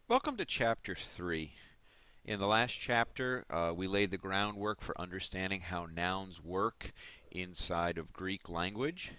Welcome to Chapter 3. In the last chapter, we laid the groundwork for understanding how nouns work inside of Greek language.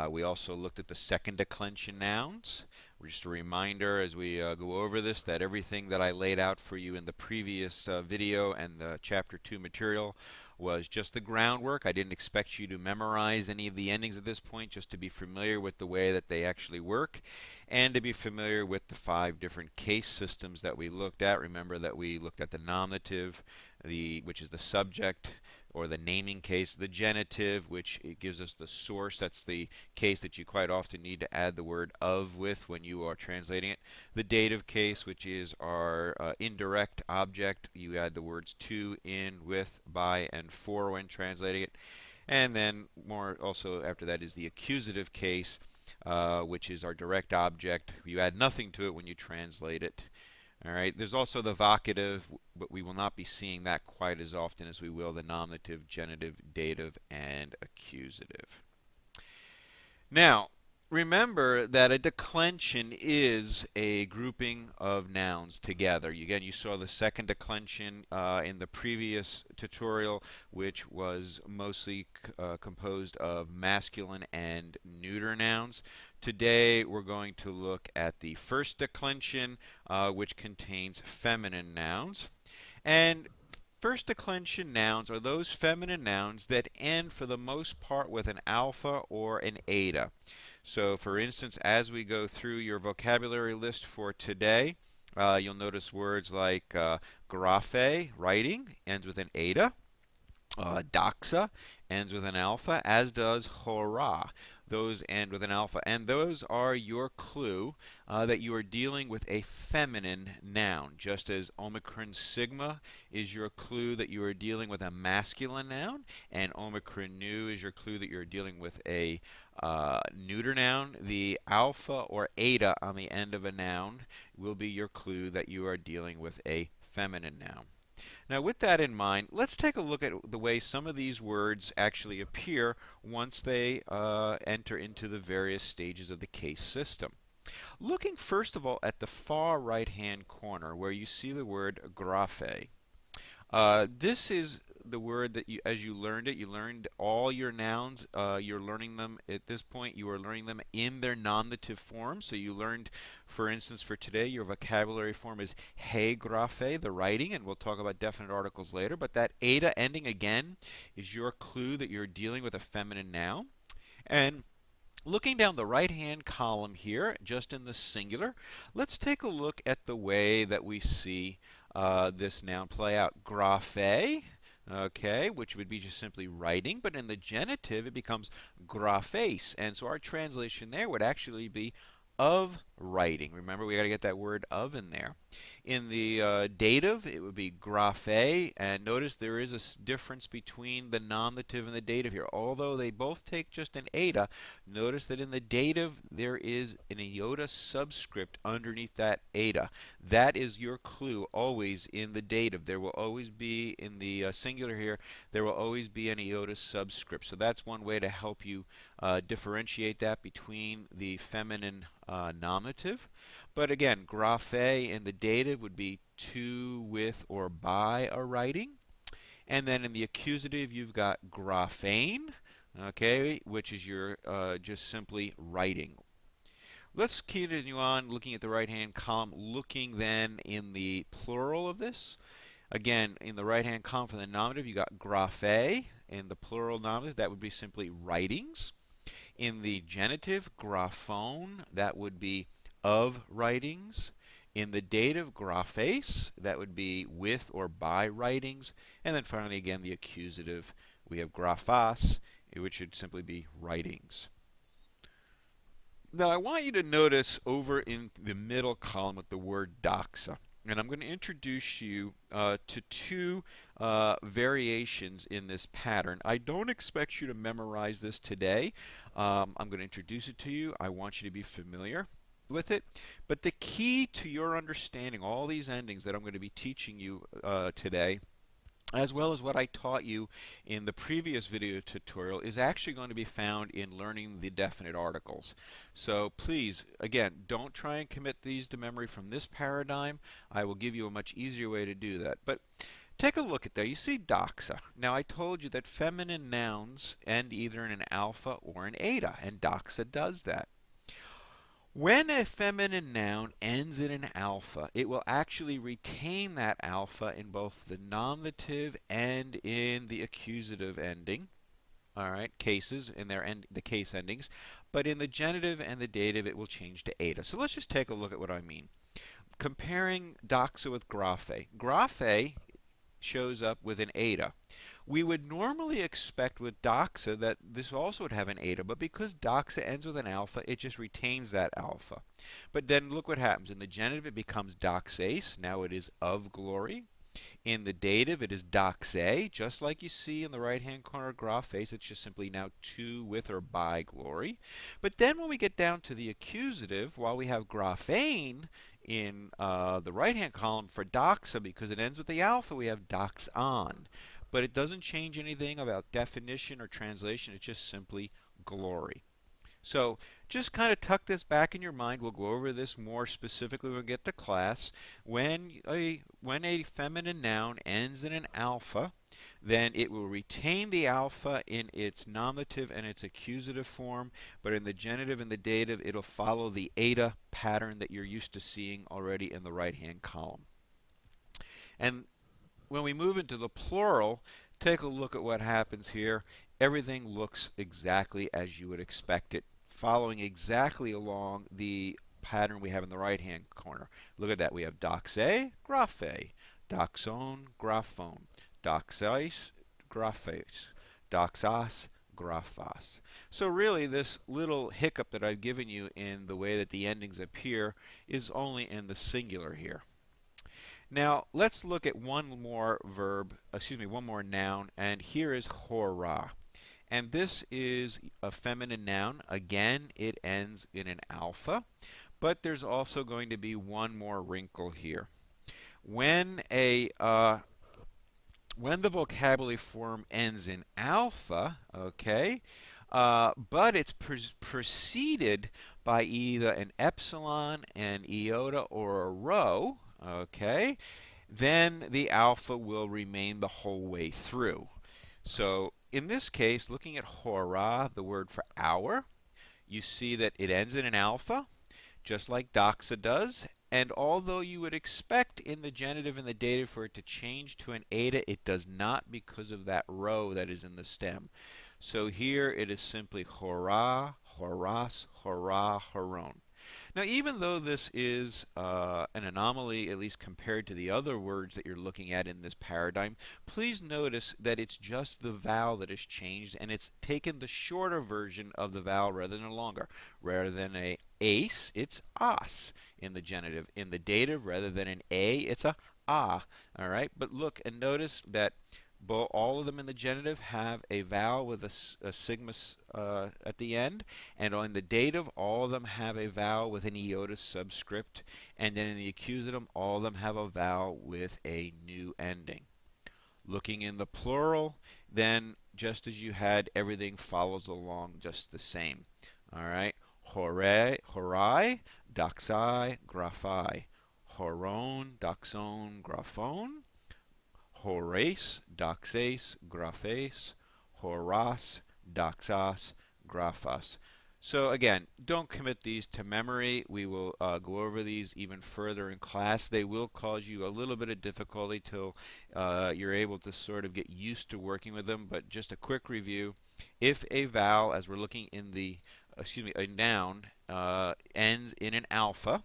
We also looked at the second declension nouns. Just a reminder as we go over this that everything that I laid out for you in the previous video and the Chapter 2 material was just the groundwork. I didn't expect you to memorize any of the endings at this point, just to be familiar with the way that they actually work and to be familiar with the 5 different case systems that we looked at. Remember that we looked at the nominative, which is the subject, or the naming case, the genitive, which it gives us the source. That's the case that you quite often need to add the word of with when you are translating it. The dative case, which is our indirect object. You add the words to, in, with, by, and for when translating it. And then more also after that is the accusative case, which is our direct object. You add nothing to it when you translate it. All right. There's also the vocative, but we will not be seeing that quite as often as we will the nominative, genitive, dative, and accusative. Now, remember that a declension is a grouping of nouns together. Again, you saw the second declension in the previous tutorial, which was mostly composed of masculine and neuter nouns. Today, we're going to look at the first declension, which contains feminine nouns. And first declension nouns are those feminine nouns that end for the most part with an alpha or an eta. So, for instance, as we go through your vocabulary list for today, you'll notice words like graphe, writing, ends with an eta. Doxa ends with an alpha, as does hora. Those end with an alpha, and those are your clue that you are dealing with a feminine noun, just as Omicron sigma is your clue that you are dealing with a masculine noun, and Omicron nu is your clue that you're dealing with a neuter noun. The alpha or eta on the end of a noun will be your clue that you are dealing with a feminine noun. Now, with that in mind, let's take a look at the way some of these words actually appear once they enter into the various stages of the case system. Looking first of all at the far right-hand corner where you see the word graphe. This is the word that as you learned all your nouns. You're learning them at this point. You are learning them in their nominative form. So you learned, for instance, for today, your vocabulary form is he graphe, the writing, and we'll talk about definite articles later. But that eta ending again is your clue that you're dealing with a feminine noun. And looking down the right-hand column here, just in the singular, let's take a look at the way that we see this noun play out. Graphe, okay, which would be just simply writing, but in the genitive it becomes graphes, and so our translation there would actually be of writing. Remember, we got to get that word of in there. In the dative, it would be graphe, and notice there is a difference between the nominative and the dative here. Although they both take just an eta, notice that in the dative there is an iota subscript underneath that eta. That is your clue always in the dative. There will always be, in the singular here, there will always be an iota subscript. So that's one way to help you differentiate that between the feminine nominative. But again, graphe in the dative would be to, with, or by a writing. And then in the accusative, you've got graphane, okay, which is your just simply writing. Let's continue on looking at the right-hand column, looking then in the plural of this. Again, in the right-hand column for the nominative, you got graphe. In the plural nominative, that would be simply writings. In the genitive, graphone, that would be of writings. In the dative, graphes, that would be with or by writings. And then finally, again, the accusative, we have graphas, which should simply be writings. Now, I want you to notice over in the middle column with the word doxa. And I'm going to introduce you to two variations in this pattern. I don't expect you to memorize this today. I'm going to introduce it to you. I want you to be familiar with it. But the key to your understanding all these endings that I'm going to be teaching you today as well as what I taught you in the previous video tutorial, is actually going to be found in learning the definite articles. So please, again, don't try and commit these to memory from this paradigm. I will give you a much easier way to do that. But take a look at there. You see doxa. Now I told you that feminine nouns end either in an alpha or an eta, and doxa does that. When a feminine noun ends in an alpha, it will actually retain that alpha in both the nominative and in the accusative ending. All right, cases in the case endings, but in the genitive and the dative, it will change to eta. So let's just take a look at what I mean. Comparing doxa with graphe. Graphe shows up with an eta. We would normally expect with doxa that this also would have an eta, but because doxa ends with an alpha, it just retains that alpha. But then look what happens. In the genitive, it becomes doxase. Now it is of glory. In the dative, it is doxa, just like you see in the right-hand corner of graphes. It's just simply now to, with, or by glory. But then when we get down to the accusative, while we have graphane in the right-hand column for doxa, because it ends with the alpha, we have doxon. But it doesn't change anything about definition or translation. It's just simply glory. So just kind of tuck this back in your mind. We'll go over this more specifically when we get to class. When a feminine noun ends in an alpha, then it will retain the alpha in its nominative and its accusative form, but in the genitive and the dative, it'll follow the eta pattern that you're used to seeing already in the right-hand column. And when we move into the plural, take a look at what happens here. Everything looks exactly as you would expect it, following exactly along the pattern we have in the right-hand corner. Look at that. We have doxa, graphe, doxon, graphone, doxais, graphes, doxas, graphos. So really, this little hiccup that I've given you in the way that the endings appear is only in the singular here. Now, let's look at one more noun, and here is hora. And this is a feminine noun. Again, it ends in an alpha, but there's also going to be one more wrinkle here. When the vocabulary form ends in alpha, okay, but it's preceded by either an epsilon, an iota, or a rho, okay, then the alpha will remain the whole way through. So in this case, looking at hora, the word for hour, you see that it ends in an alpha, just like doxa does. And although you would expect in the genitive and the dative for it to change to an eta, it does not because of that rho that is in the stem. So here it is simply hora, horas, hora, horon. Now, even though this is an anomaly, at least compared to the other words that you're looking at in this paradigm, please notice that it's just the vowel that has changed, and it's taken the shorter version of the vowel rather than a longer. Rather than a ace, it's as in the genitive. In the dative, rather than an a, it's a ah. All right, but look and notice that all of them in the genitive have a vowel with a sigma at the end, and on the dative, all of them have a vowel with an iota subscript, and then in the accusative, all of them have a vowel with a new ending. Looking in the plural, then just as you had, everything follows along just the same. All right, horai, doxai, graphai, horon, doxon, graphone, hores, doxes, graphes, horas, doxas, graphos. So again, don't commit these to memory. We will go over these even further in class. They will cause you a little bit of difficulty till you're able to sort of get used to working with them. But just a quick review. If a vowel, as we're looking in the, a noun, ends in an alpha,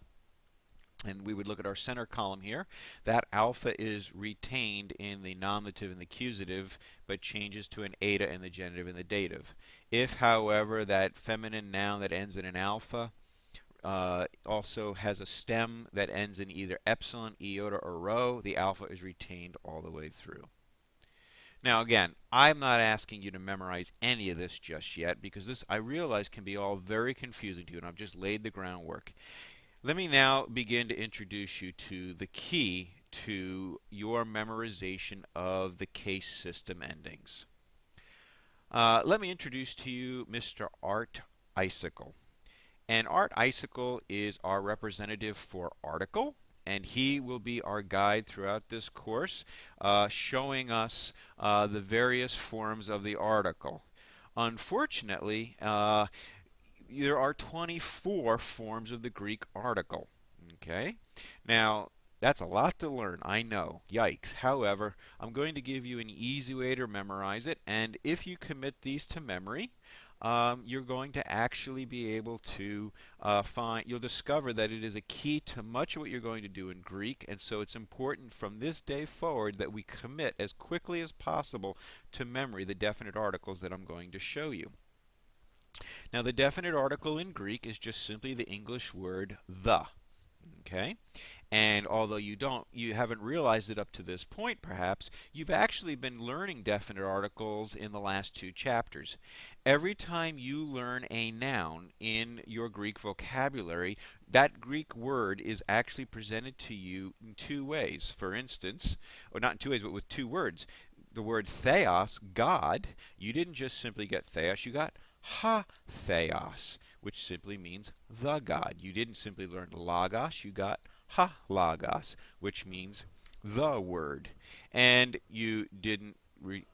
and we would look at our center column here, that alpha is retained in the nominative and the accusative, but changes to an eta in the genitive and the dative. If, however, that feminine noun that ends in an alpha also has a stem that ends in either epsilon, iota, or rho, the alpha is retained all the way through. Now again, I'm not asking you to memorize any of this just yet, because this, I realize, can be all very confusing to you, and I've just laid the groundwork. Let me now begin to introduce you to the key to your memorization of the case system endings. Let me introduce to you Mr. Art Icicle. And Art Icicle is our representative for article, and he will be our guide throughout this course, showing us the various forms of the article. Unfortunately, there are 24 forms of the Greek article. Okay? Now, that's a lot to learn, I know. Yikes. However, I'm going to give you an easy way to memorize it, and if you commit these to memory, you're going to actually be able to you'll discover that it is a key to much of what you're going to do in Greek, and so it's important from this day forward that we commit as quickly as possible to memory the definite articles that I'm going to show you. Now, the definite article in Greek is just simply the English word the. Okay? And although you haven't realized it up to this point, perhaps, you've actually been learning definite articles in the last 2 chapters. Every time you learn a noun in your Greek vocabulary, that Greek word is actually presented to you in 2 ways. For instance, or not in 2 ways, but with 2 words. The word theos, God, you didn't just simply get theos, you got ha-theos, which simply means the God. You didn't simply learn logos, you got ha-logos, which means the word. And you didn't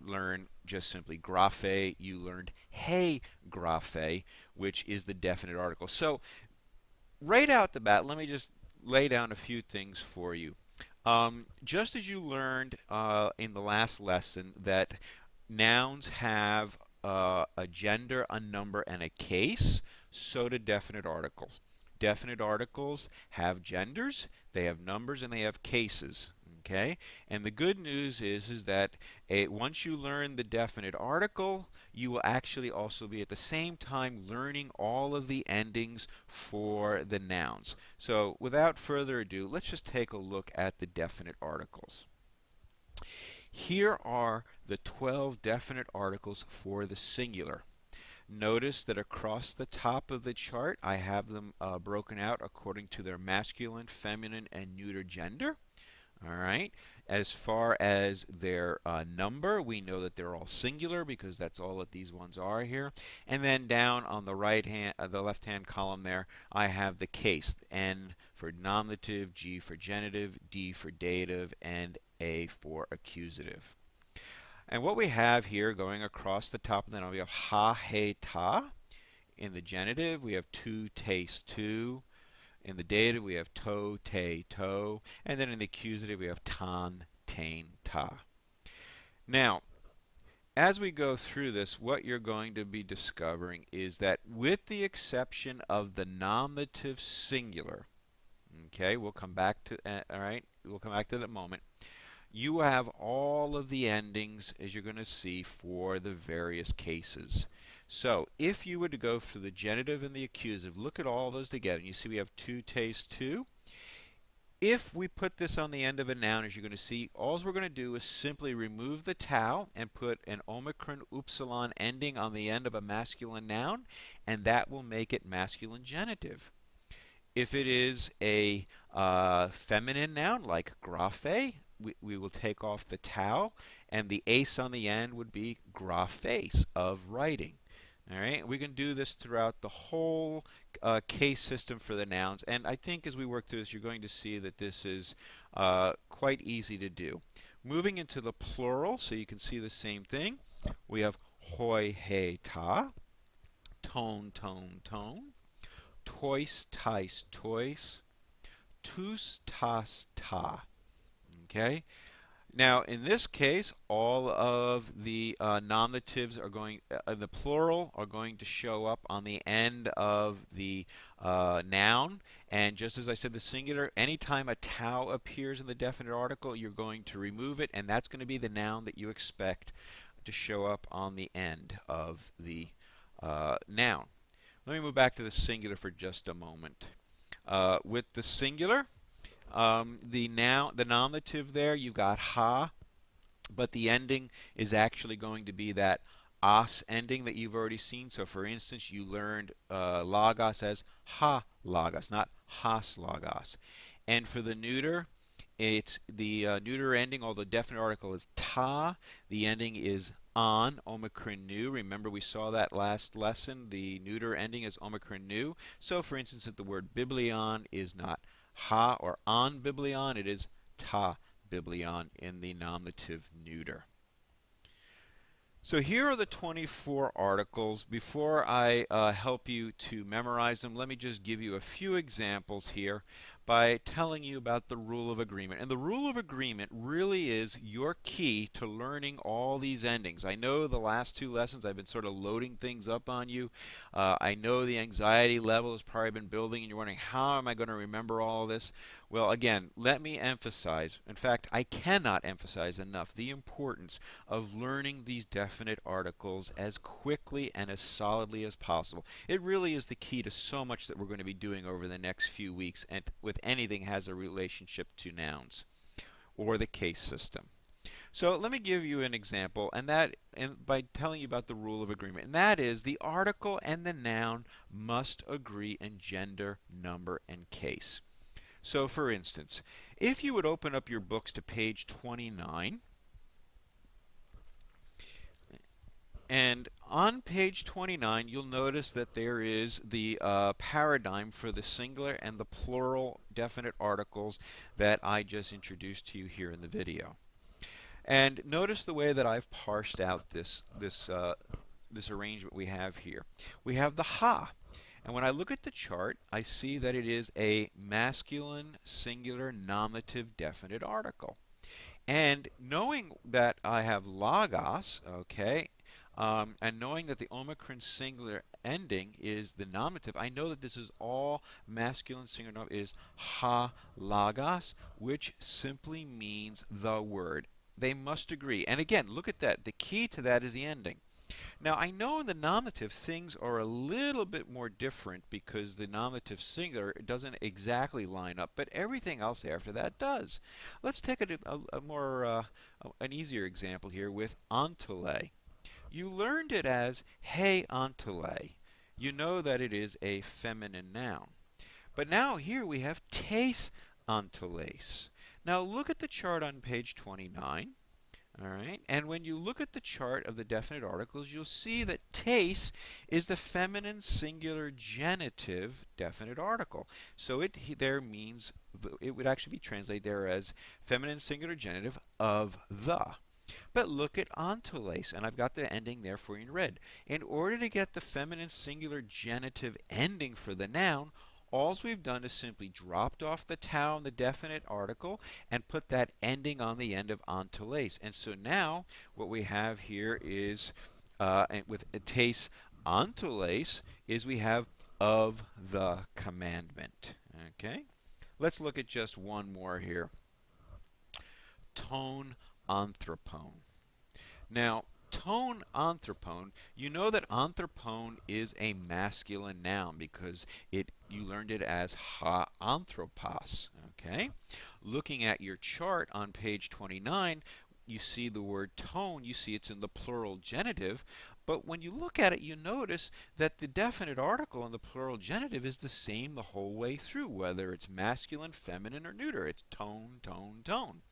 learn just simply graphe, you learned hey graphe, which is the definite article. So right out the bat, let me just lay down a few things for you. Just as you learned in the last lesson that nouns have a gender, a number, and a case, so do definite articles. Definite articles have genders, they have numbers, and they have cases. Okay? And the good news is that once you learn the definite article, you will actually also be at the same time learning all of the endings for the nouns. So without further ado, let's just take a look at the definite articles. Here are the 12 definite articles for the singular. Notice that across the top of the chart, I have them broken out according to their masculine, feminine, and neuter gender. All right. As far as their number, we know that they're all singular because that's all that these ones are here. And then down on the the left-hand column there, I have the case: N for nominative, G for genitive, D for dative, and A for accusative. And what we have here going across the top of the noun, we have ha, he, ta. In the genitive, we have tu, taste, tu. In the dative, we have to, te, to. And then in the accusative, we have tan, tain, ta. Now, as we go through this, what you're going to be discovering is that with the exception of the nominative singular, okay, we'll come back to, all right, we'll come back to that moment. You have all of the endings, as you're going to see, for the various cases. So if you were to go through the genitive and the accusative, look at all those together. And you see we have tu, taste, tu. If we put this on the end of a noun, as you're going to see, all we're going to do is simply remove the tau and put an omicron upsilon ending on the end of a masculine noun, and that will make it masculine genitive. If it is a feminine noun like graphe, we will take off the tau, and the ace on the end would be graphes, of writing. All right, we can do this throughout the whole case system for the nouns, and I think as we work through this, you're going to see that this is quite easy to do. Moving into the plural, so you can see the same thing. We have hoi, he, ta, tone, tone, tone, tois, tais, tois, tus, tas, ta. Okay. Now, in this case, all of the nominatives are going, the plural are going to show up on the end of the noun. And just as I said, the singular, anytime a tau appears in the definite article, you're going to remove it, and that's going to be the noun that you expect to show up on the end of the noun. Let me move back to the singular for just a moment. With the singular, the nominative there, you've got ha, but the ending is actually going to be that os ending that you've already seen. So for instance, you learned logos as ha logos, not has logos. And for the neuter, It's the neuter ending, although definite article is ta. The ending is on, omicron nu. Remember we saw that last lesson. The neuter ending is omicron nu. So for instance, if the word biblion is not ha or on biblion, it is ta biblion in the nominative neuter. So here are the 24 articles. Before I help you to memorize them, let me just give you a few examples here by telling you about the rule of agreement. And the rule of agreement really is your key to learning all these endings. I know the last two lessons I've been sort of loading things up on you. I know the anxiety level has probably been building and you're wondering, how am I going to remember all this? Well, again, let me emphasize, in fact, I cannot emphasize enough the importance of learning these definite articles as quickly and as solidly as possible. It really is the key to so much that we're going to be doing over the next few weeks and with anything has a relationship to nouns or the case system. So let me give you an example, and by telling you about the rule of agreement, and that is the article and the noun must agree in gender, number, and case. So for instance, if you would open up your books to page 29, and on page 29 you'll notice that there is the paradigm for the singular and the plural definite articles that I just introduced to you here in the video. And notice the way that I've parsed out this arrangement we have here. We have the ha. And when I look at the chart, I see that it is a masculine, singular, nominative, definite article. And knowing that I have logos, okay, and knowing that the omicron singular ending is the nominative, I know that this is all masculine singular nominative is ha logos, which simply means the word. They must agree. And again, look at that. The key to that is the ending. Now, I know in the nominative things are a little bit more different because the nominative singular doesn't exactly line up, but everything else after that does. Let's take an easier example here with ontole. You learned it as hey ontole. You know that it is a feminine noun. But now here we have tes ontoles. Now look at the chart on page 29. All right, and when you look at the chart of the definite articles, you'll see that tes is the feminine singular genitive definite article. So it would actually be translated there as feminine singular genitive of the. But look at ontoles, and I've got the ending there for you in red. In order to get the feminine singular genitive ending for the noun, all we've done is simply dropped off the tau in the definite article and put that ending on the end of ontoles. And so now what we have here is, with tes ontoles, is we have of the commandment. Okay? Let's look at just one more here. Tone anthropone. Now, tone anthropone, you know that anthropone is a masculine noun because you learned it as ha anthropos. Okay? Looking at your chart on page 29, you see the word tone, you see it's in the plural genitive, but when you look at it, you notice that the definite article in the plural genitive is the same the whole way through, whether it's masculine, feminine, or neuter. It's tone, tone, tone.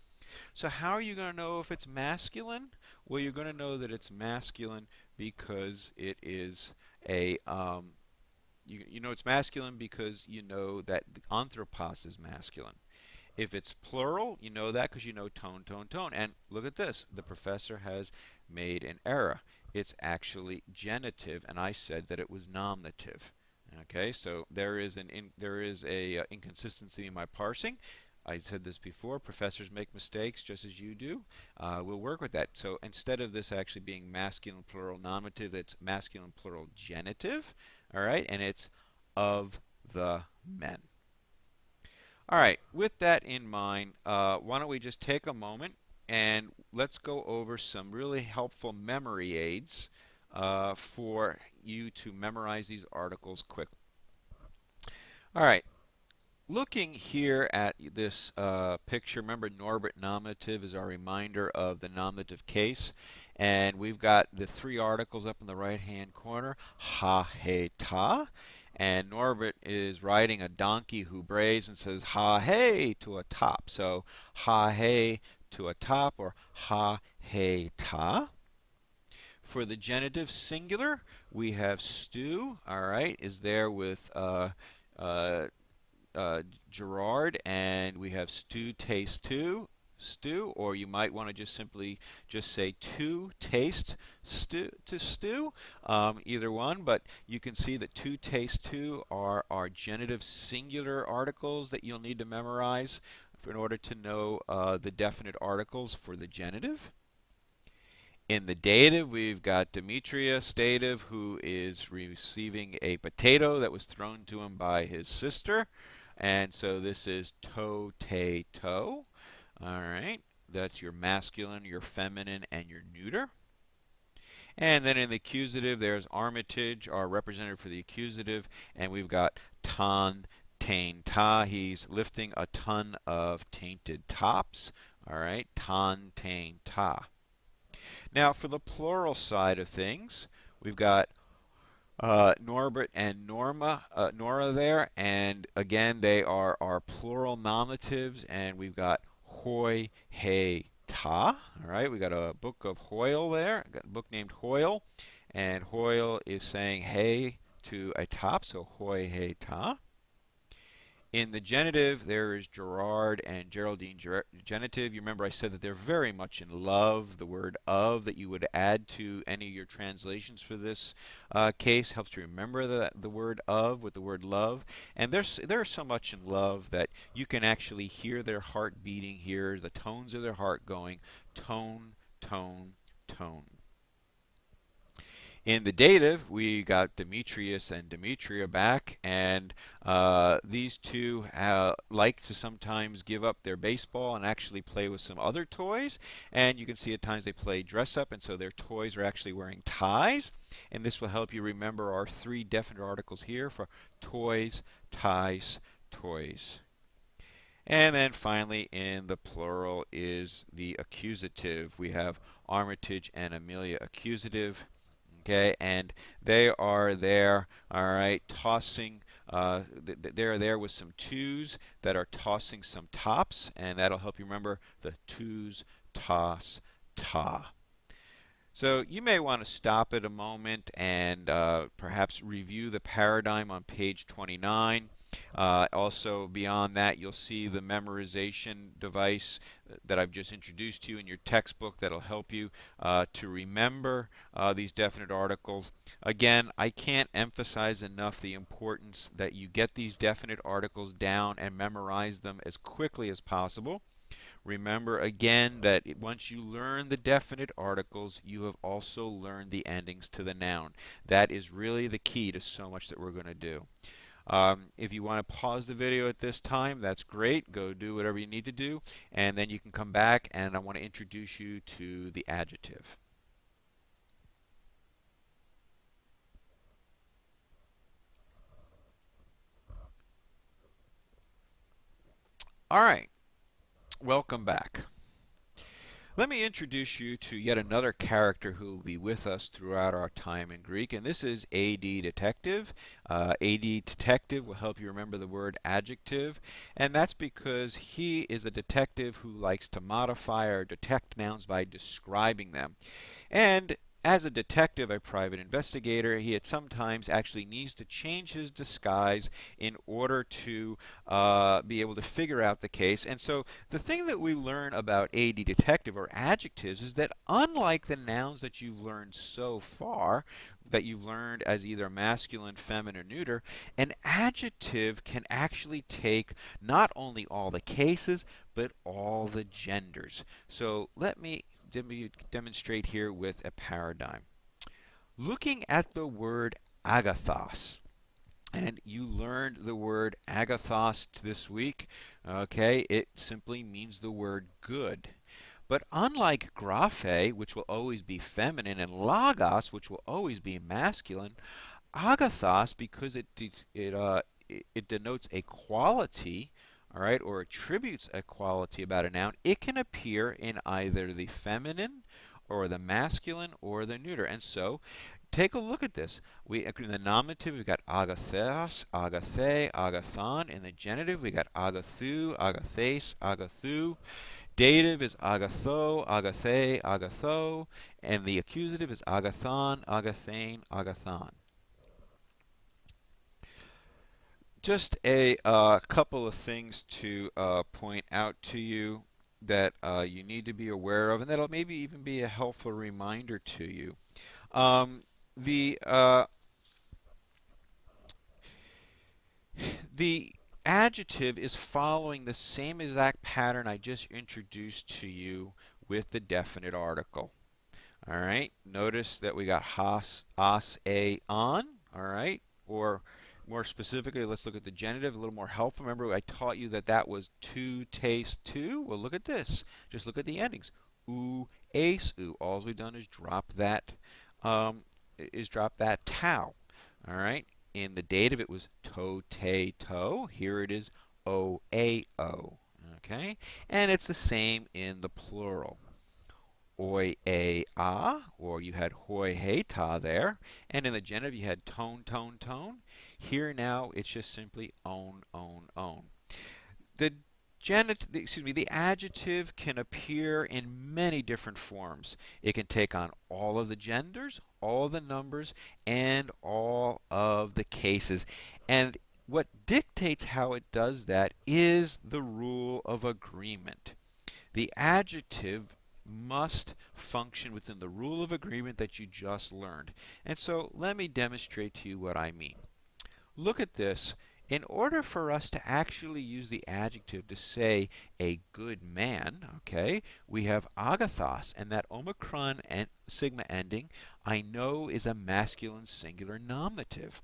So how are you going to know if it's masculine? Well, you're going to know that it's masculine because it is a you know it's masculine because you know that the anthropos is masculine. If it's plural, you know that because you know tone, tone, tone. And look at this. The professor has made an error. It's actually genitive, and I said that it was nominative. Okay, so there is a inconsistency in my parsing. I said this before, professors make mistakes just as you do. We'll work with that. So instead of this actually being masculine plural nominative, it's masculine plural genitive. All right, and it's of the men. All right, with that in mind, why don't we just take a moment and let's go over some really helpful memory aids for you to memorize these articles quick. All right. Looking here at this picture, remember Norbert nominative is our reminder of the nominative case. And we've got the three articles up in the right-hand corner, ha, he, ta. And Norbert is riding a donkey who brays and says ha hey to a top. So ha hey to a top, or ha hey ta. For the genitive singular, we have Stu, all right, is there with uh, Gerard, and we have Stu taste two. Stew, or you might want to just simply just say to taste stew to stew, either one. But you can see that to taste two are our genitive singular articles that you'll need to memorize in order to know the definite articles for the genitive. In the dative, we've got Demetrius dative, who is receiving a potato that was thrown to him by his sister. And so this is to, te, to. All right, that's your masculine, your feminine, and your neuter. And then in the accusative, there's Armitage, our representative for the accusative, and we've got ton, tain, ta. He's lifting a ton of tainted tops. All right, ton, tain, ta. Now, for the plural side of things, we've got Norbert and Nora there, and again, they are our plural nominatives, and we've got hoi, hey, ta. All right, we got a book of Hoyle there, got a book named Hoyle, and Hoyle is saying hey to a top, so hoi, hey, ta. In the genitive, there is Gerard and Geraldine genitive. You remember I said that they're very much in love. The word of that you would add to any of your translations for this case helps you remember the word of with the word love. And they're so much in love that you can actually hear their heart beating, hear the tones of their heart going tone, tone, tone. In the dative, we got Demetrius and Demetria back, and these two like to sometimes give up their baseball and actually play with some other toys. And you can see at times they play dress up, and so their toys are actually wearing ties. And this will help you remember our three definite articles here for toys, ties, toys. And then finally, in the plural is the accusative. We have Armitage and Amelia accusative. Okay, and they are there, all right, tossing. They're there with some twos that are tossing some tops, and that'll help you remember the twos, toss, ta. So you may want to stop it a moment and perhaps review the paradigm on page 29. Also, beyond that, you'll see the memorization device that I've just introduced to you in your textbook that'll help you to remember these definite articles. Again, I can't emphasize enough the importance that you get these definite articles down and memorize them as quickly as possible. Remember again that once you learn the definite articles, you have also learned the endings to the noun. That is really the key to so much that we're going to do. If you want to pause the video at this time, that's great. Go do whatever you need to do, and then you can come back, and I want to introduce you to the adjective. All right, welcome back. Let me introduce you to yet another character who will be with us throughout our time in Greek, and this is A.D. Detective. A.D. Detective will help you remember the word adjective, and that's because he is a detective who likes to modify or detect nouns by describing them. And as a detective, a private investigator, he at sometimes actually needs to change his disguise in order to be able to figure out the case. And so the thing that we learn about AD detective or adjectives is that unlike the nouns that you've learned so far, that you've learned as either masculine, feminine, or neuter, an adjective can actually take not only all the cases, but all the genders. So let me demonstrate here with a paradigm. Looking at the word agathos, and you learned the word agathos this week, okay, it simply means the word good. But unlike graphe, which will always be feminine, and logos, which will always be masculine, agathos, because it denotes a quality, all right, or attributes a quality about a noun, it can appear in either the feminine or the masculine or the neuter. And so take a look at this. In the nominative, we've got agathos, agathe, agathon. In the genitive, we got agathu, agathes, agathu. Dative is agatho, agathe, agatho. And the accusative is agathon, agathane, agathon. Just a couple of things to point out to you that you need to be aware of, and that'll maybe even be a helpful reminder to you. Um, the uh, the adjective is following the same exact pattern I just introduced to you with the definite article. All right. Notice that we got has, as, a, on. All right. Or more specifically, let's look at the genitive, a little more helpful. Remember, I taught you that that was to, taste, to. Well, look at this. Just look at the endings. Oo, ace, oo. All we've done is drop that tau. All right. In the dative, it was to, te, to. Here it is o, a, o. Okay. And it's the same in the plural. Oi, a, ah, or you had hoi, hey, ta there. And in the genitive, you had tone, tone, tone. Here now, it's just simply own, own, own. The the adjective can appear in many different forms. It can take on all of the genders, all of the numbers, and all of the cases. And what dictates how it does that is the rule of agreement. The adjective must function within the rule of agreement that you just learned. And so let me demonstrate to you what I mean. Look at this. In order for us to actually use the adjective to say a good man, okay, we have agathos, and that omicron and sigma ending I know is a masculine singular nominative.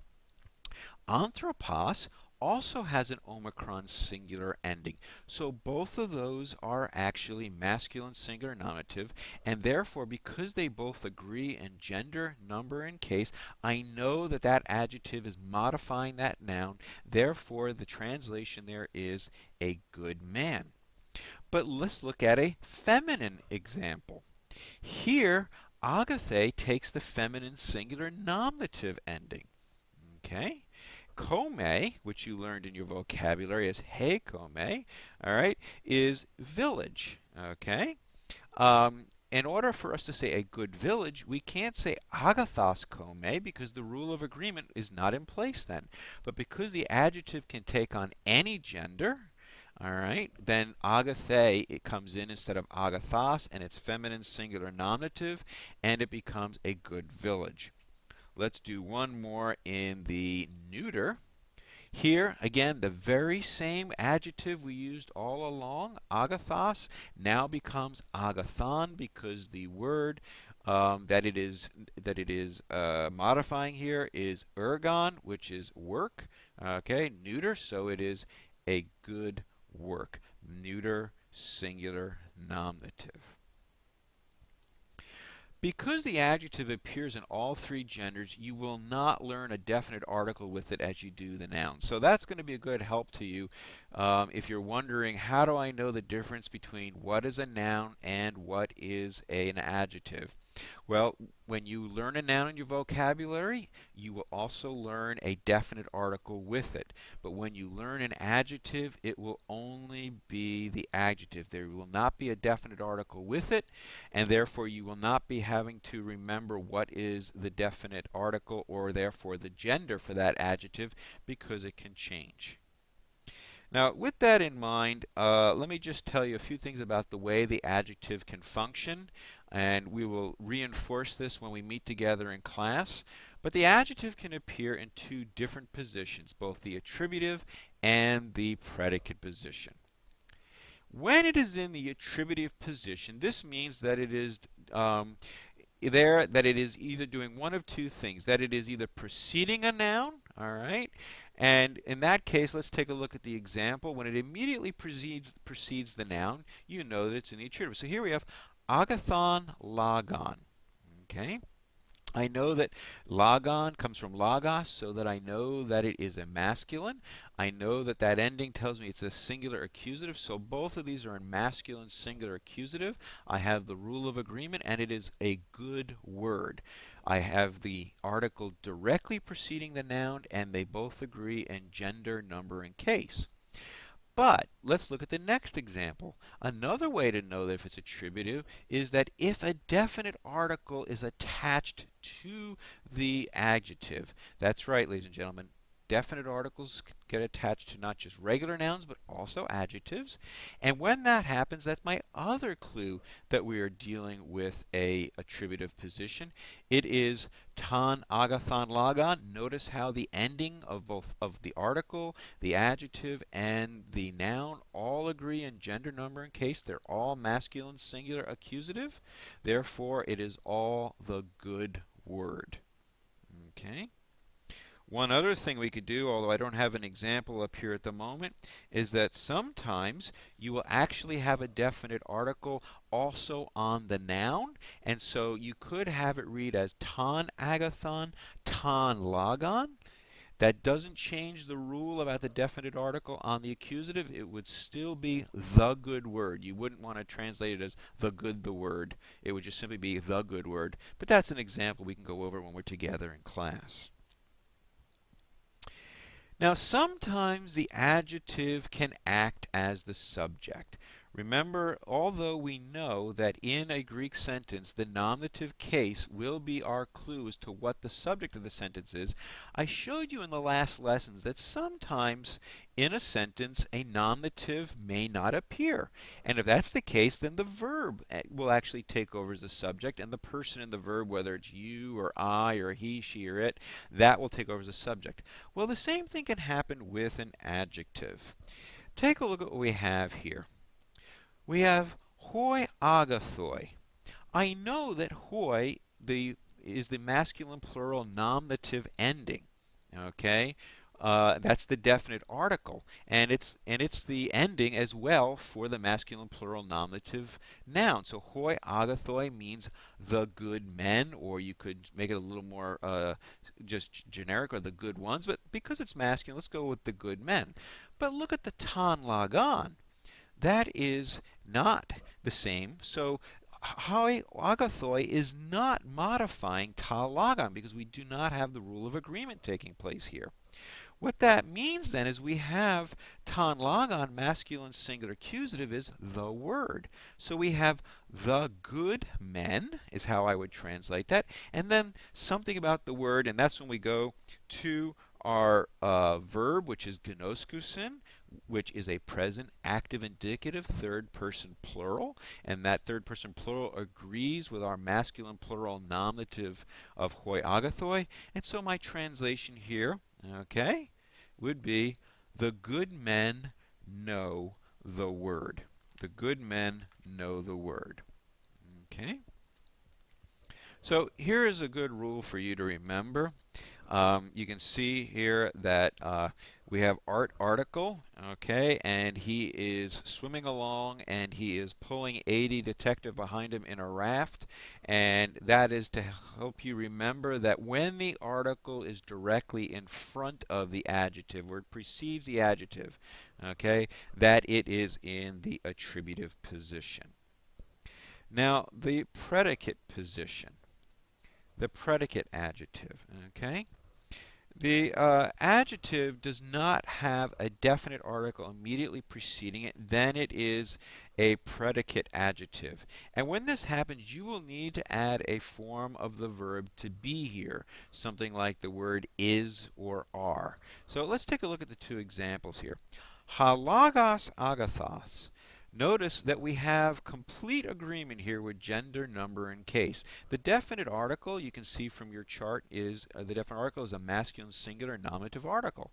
Anthropos also has an omicron singular ending. So both of those are actually masculine singular nominative, and therefore because they both agree in gender, number, and case, I know that that adjective is modifying that noun. Therefore, the translation there is a good man. But let's look at a feminine example. Here, agathe takes the feminine singular nominative ending. Okay? Kome, which you learned in your vocabulary as hey kome, all right, is village. Okay. In order for us to say a good village, we can't say agathos kome because the rule of agreement is not in place then. But because the adjective can take on any gender, all right, then agathe, it comes in instead of agathos, and it's feminine singular nominative, and it becomes a good village. Let's do one more in the neuter. Here, again, the very same adjective we used all along, agathos, now becomes agathon because the word that it is modifying here is ergon, which is work. Okay, neuter, so it is a good work. Neuter, singular, nominative. Because the adjective appears in all three genders, you will not learn a definite article with it as you do the noun. So that's going to be a good help to you if you're wondering, how do I know the difference between what is a noun and what is an adjective? Well, when you learn a noun in your vocabulary, you will also learn a definite article with it. But when you learn an adjective, it will only be the adjective. There will not be a definite article with it, and therefore you will not be having to remember what is the definite article or therefore the gender for that adjective because it can change. Now, with that in mind, let me just tell you a few things about the way the adjective can function, and we will reinforce this when we meet together in class. But the adjective can appear in two different positions, both the attributive and the predicate position. When it is in the attributive position, this means that it is that it is either doing one of two things, that it is either preceding a noun, all right, and in that case, let's take a look at the example. When it immediately precedes the noun, you know that it's in the attributive. So here we have agathon lagon, okay? I know that logon comes from logos, so that I know that it is a masculine. I know that that ending tells me it's a singular accusative, so both of these are in masculine singular accusative. I have the rule of agreement, and it is a good word. I have the article directly preceding the noun, and they both agree in gender, number, and case. But let's look at the next example. Another way to know that if it's attributive is that if a definite article is attached to the adjective. That's right, ladies and gentlemen. Definite articles get attached to not just regular nouns, but also adjectives. And when that happens, that's my other clue that we are dealing with a attributive position. It is ton, agathon, logon. Notice how the ending of both of the article, the adjective, and the noun all agree in gender, number, and case. They're all masculine singular accusative. Therefore, it is all the good word. Okay? One other thing we could do, although I don't have an example up here at the moment, is that sometimes you will actually have a definite article also on the noun, and so you could have it read as ton agathon, ton logon. That doesn't change the rule about the definite article on the accusative. It would still be the good word. You wouldn't want to translate it as the good the word. It would just simply be the good word. But that's an example we can go over when we're together in class. Now, sometimes the adjective can act as the subject. Remember, although we know that in a Greek sentence the nominative case will be our clue as to what the subject of the sentence is, I showed you in the last lessons that sometimes in a sentence a nominative may not appear. And if that's the case, then the verb will actually take over as the subject, and the person in the verb, whether it's you or I or he, she, or it, that will take over as the subject. Well, the same thing can happen with an adjective. Take a look at what we have here. We have hoi agathoi. I know that hoi is the masculine plural nominative ending. Okay, that's the definite article, and it's the ending as well for the masculine plural nominative noun. So hoi agathoi means the good men, or you could make it a little more just generic, or the good ones. But because it's masculine, let's go with the good men. But look at the ton logon. That is not the same. So hoi agathoi is not modifying ta logon because we do not have the rule of agreement taking place here. What that means then is we have ton logon, masculine singular accusative, is the word. So we have the good men is how I would translate that. And then something about the word, and that's when we go to our verb, which is gnoskusin, which is a present active indicative third person plural, and that third person plural agrees with our masculine plural nominative of hoi agathoi. And so my translation here, okay, would be the good men know the word. The good men know the word. Okay? So here is a good rule for you to remember. You can see here that we have article, okay, and he is swimming along and he is pulling 80 detective behind him in a raft, and that is to help you remember that when the article is directly in front of the adjective, or it precedes the adjective, okay, that it is in the attributive position. Now, the predicate position, the predicate adjective, okay? The adjective does not have a definite article immediately preceding it, then it is a predicate adjective. And when this happens, you will need to add a form of the verb to be here, something like the word is or are. So let's take a look at the two examples here. Halagos agathos. Notice that we have complete agreement here with gender, number, and case. The definite article, you can see from your chart, is the definite article is a masculine singular nominative article.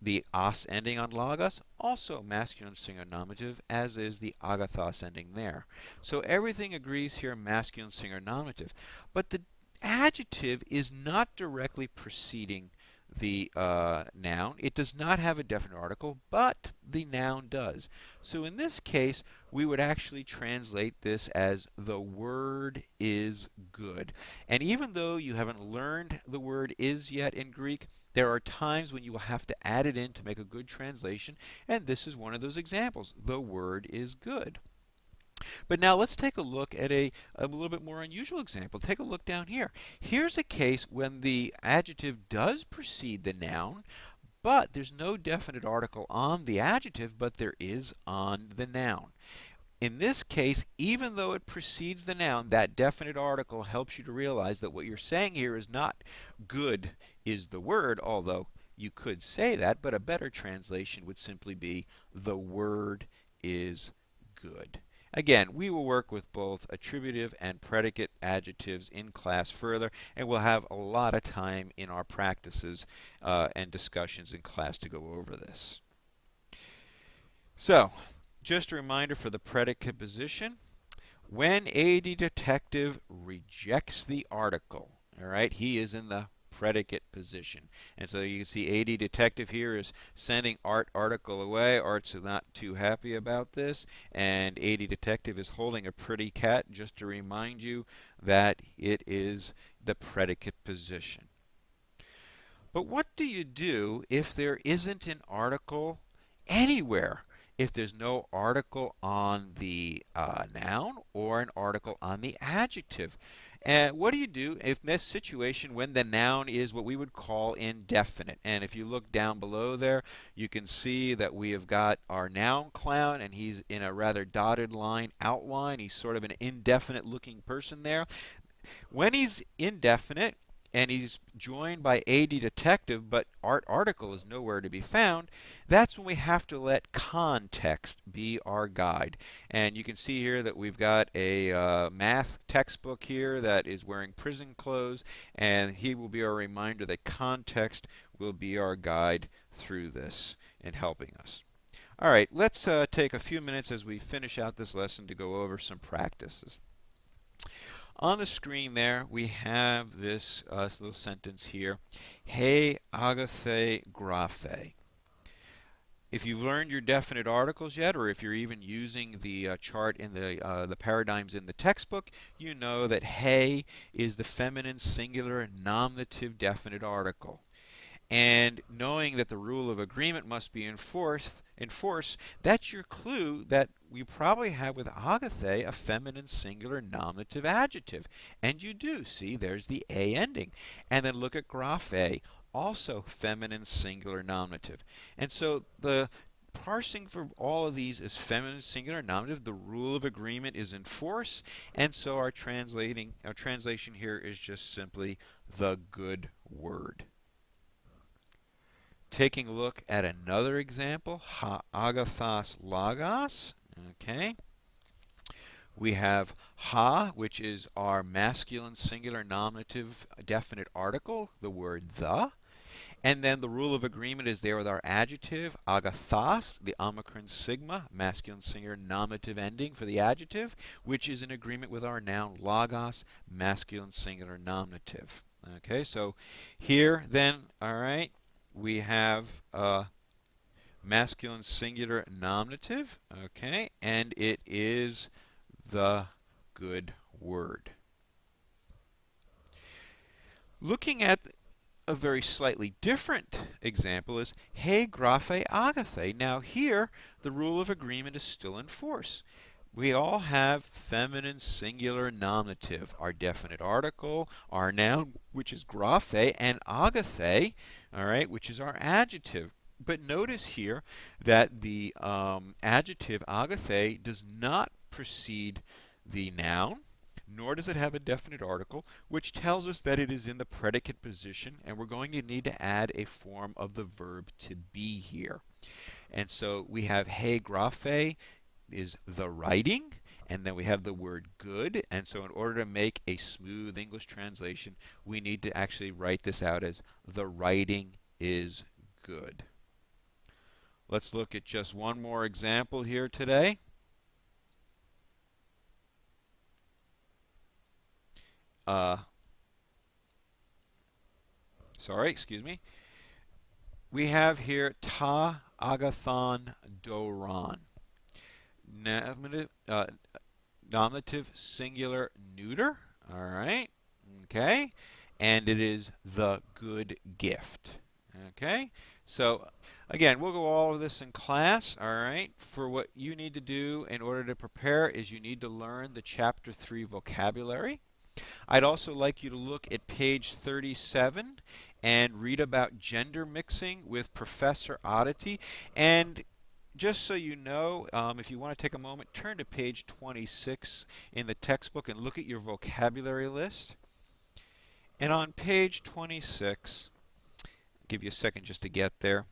The os ending on logos, also masculine singular nominative, as is the agathos ending there. So everything agrees here, masculine singular nominative. But the adjective is not directly preceding the noun. It does not have a definite article, but the noun does. So in this case, we would actually translate this as the word is good. And even though you haven't learned the word is yet in Greek, there are times when you will have to add it in to make a good translation, and this is one of those examples. The word is good. But now let's take a look at a little bit more unusual example. Take a look down here. Here's a case when the adjective does precede the noun, but there's no definite article on the adjective, but there is on the noun. In this case, even though it precedes the noun, that definite article helps you to realize that what you're saying here is not good is the word, although you could say that, but a better translation would simply be the word is good. Again, we will work with both attributive and predicate adjectives in class further, and we'll have a lot of time in our practices and discussions in class to go over this. So, just a reminder for the predicate position. When a detective rejects the article, all right, he is in the predicate position. And so you can see AD detective here is sending Art article away. Art's not too happy about this. And AD detective is holding a pretty cat, just to remind you that it is the predicate position. But what do you do if there isn't an article anywhere? If there's no article on the noun or an article on the adjective. And what do you do in this situation when the noun is what we would call indefinite? And if you look down below there, you can see that we have got our noun clown, and he's in a rather dotted line outline. He's sort of an indefinite looking person there. When he's indefinite, and he's joined by AD detective, but Art article is nowhere to be found, that's when we have to let context be our guide. And you can see here that we've got a math textbook here that is wearing prison clothes, and he will be our reminder that context will be our guide through this in helping us. All right, let's take a few minutes as we finish out this lesson to go over some practices. On the screen there, we have this little sentence here, He agathe graphe. If you've learned your definite articles yet, or if you're even using the chart in the paradigms in the textbook, you know that he is the feminine singular nominative definite article. And knowing that the rule of agreement must be enforced, that's your clue that we probably have with agathe a feminine singular nominative adjective. And you do. See, there's the A ending. And then look at graphe, also feminine singular nominative. And so the parsing for all of these is feminine singular nominative. The rule of agreement is in force. And so our translation here is just simply the good word. Taking a look at another example, ha agathos logos. Okay. We have ha, which is our masculine singular nominative definite article, the word the. And then the rule of agreement is there with our adjective, agathos, the omicron sigma, masculine singular nominative ending for the adjective, which is in agreement with our noun, logos, masculine singular nominative. Okay, so here then, all right, we have masculine singular nominative, okay, and it is the good word. Looking at a very slightly different example is he graphe agathe. Now here, the rule of agreement is still in force. We all have feminine singular nominative, our definite article, our noun, which is graphe, and agathe, all right, which is our adjective. But notice here that the adjective agathe does not precede the noun, nor does it have a definite article, which tells us that it is in the predicate position, and we're going to need to add a form of the verb to be here. And so we have he graphe is the writing, and then we have the word good. And so in order to make a smooth English translation, we need to actually write this out as the writing is good. Let's look at just one more example here today. Excuse me. We have here ta agathon doron. Nominative, nominative singular neuter. All right. Okay. And it is the good gift. Okay. So again, we'll go all of this in class. All right. For what you need to do in order to prepare is you need to learn the chapter 3 vocabulary. I'd also like you to look at page 37 and read about gender mixing with Professor Oddity. And just so you know, if you want to take a moment, turn to page 26 in the textbook and look at your vocabulary list. And on page 26, I'll give you a second just to get there.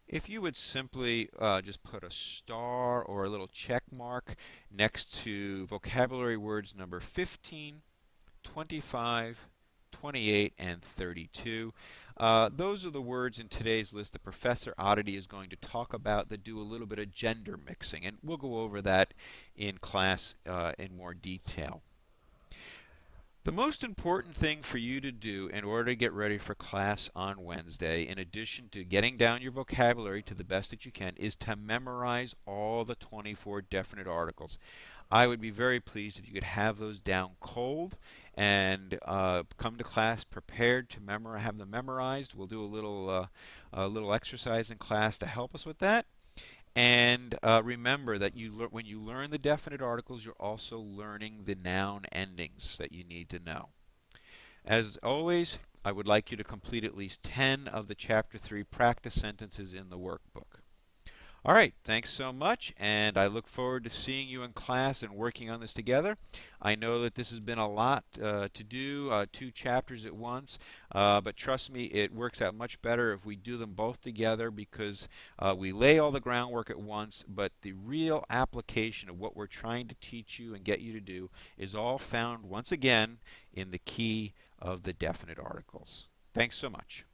If you would simply just put a star or a little check mark next to vocabulary words number 15, 25, 28, and 32. Those are the words in today's list that Professor Oddity is going to talk about that do a little bit of gender mixing, and we'll go over that in class in more detail. The most important thing for you to do in order to get ready for class on Wednesday, in addition to getting down your vocabulary to the best that you can, is to memorize all the 24 definite articles. I would be very pleased if you could have those down cold and come to class prepared to have them memorized. We'll do a little exercise in class to help us with that. And remember that when you learn the definite articles, you're also learning the noun endings that you need to know. As always, I would like you to complete at least 10 of the Chapter 3 practice sentences in the workbook. All right, thanks so much, and I look forward to seeing you in class and working on this together. I know that this has been a lot to do, 2 chapters at once, but trust me, it works out much better if we do them both together because we lay all the groundwork at once, but the real application of what we're trying to teach you and get you to do is all found once again in the key of the definite articles. Thanks so much.